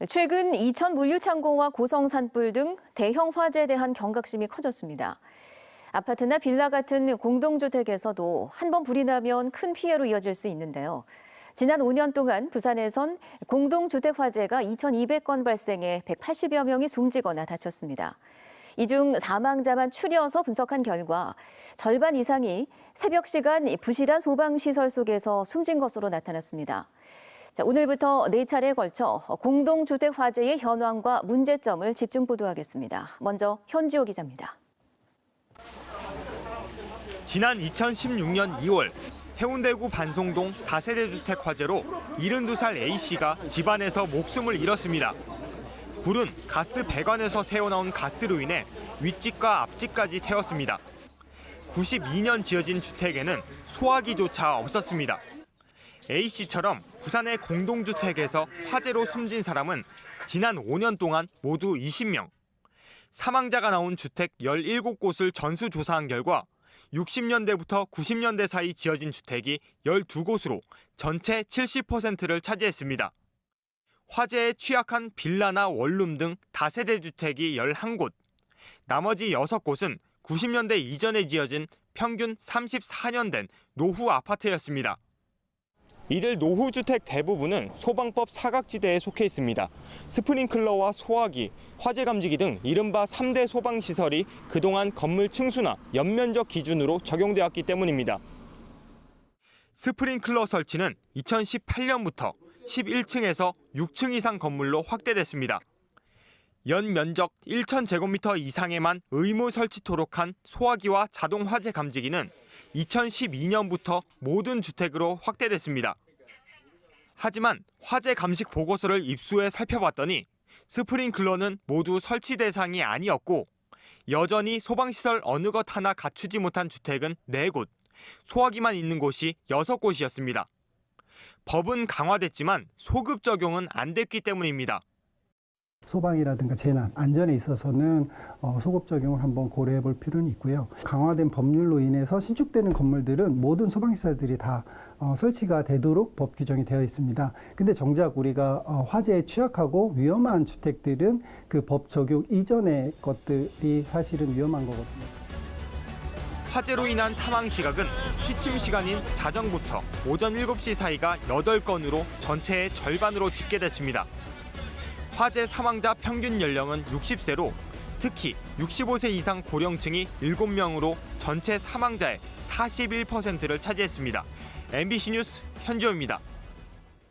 최근 이천 물류창고와 고성 산불 등 대형 화재에 대한 경각심이 커졌습니다. 아파트나 빌라 같은 공동주택에서도 한 번 불이 나면 큰 피해로 이어질 수 있는데요. 지난 5년 동안 부산에선 공동주택 화재가 2,200건 발생해 180여 명이 숨지거나 다쳤습니다. 이 중 사망자만 추려서 분석한 결과 절반 이상이 새벽 시간 부실한 소방시설 속에서 숨진 것으로 나타났습니다. 자, 오늘부터 4차례에 걸쳐 공동주택 화재의 현황과 문제점을 집중 보도하겠습니다. 먼저 현지호 기자입니다. 지난 2016년 2월 해운대구 반송동 다세대 주택 화재로 72살 A씨가 집안에서 목숨을 잃었습니다. 불은 가스 배관에서 새어나온 가스로 인해 윗집과 앞집까지 태웠습니다. 92년 지어진 주택에는 소화기조차 없었습니다. A씨처럼 부산의 공동주택에서 화재로 숨진 사람은 지난 5년 동안 모두 20명. 사망자가 나온 주택 17곳을 전수조사한 결과 60년대부터 90년대 사이 지어진 주택이 12곳으로 전체 70%를 차지했습니다. 화재에 취약한 빌라나 원룸 등 다세대 주택이 11곳, 나머지 6곳은 90년대 이전에 지어진 평균 34년 된 노후 아파트였습니다. 이들 노후주택 대부분은 소방법 사각지대에 속해 있습니다. 스프링클러와 소화기, 화재 감지기 등 이른바 3대 소방시설이 그동안 건물 층수나 연면적 기준으로 적용되었기 때문입니다. 스프링클러 설치는 2018년부터 11층에서 6층 이상 건물로 확대됐습니다. 연면적 1,000제곱미터 이상에만 의무 설치토록 한 소화기와 자동 화재 감지기는 2012년부터 모든 주택으로 확대됐습니다. 하지만 화재 감식 보고서를 입수해 살펴봤더니 스프링클러는 모두 설치 대상이 아니었고 여전히 소방시설 어느 것 하나 갖추지 못한 주택은 4곳, 소화기만 있는 곳이 6곳이었습니다. 법은 강화됐지만 소급 적용은 안 됐기 때문입니다. 소방이라든가 재난, 안전에 있어서는 소급 적용을 한번 고려해 볼 필요는 있고요. 강화된 법률로 인해서 신축되는 건물들은 모든 소방시설들이 다 설치가 되도록 법 규정이 되어 있습니다. 근데 정작 우리가 화재에 취약하고 위험한 주택들은 그 법 적용 이전의 것들이 사실은 위험한 거거든요. 화재로 인한 사망 시각은 취침 시간인 자정부터 오전 7시 사이가 8건으로 전체의 절반으로 집계됐습니다. 화재 사망자 평균 연령은 60세로 특히 65세 이상 고령층이 7명으로 전체 사망자의 41%를 차지했습니다. MBC 뉴스 현지호입니다.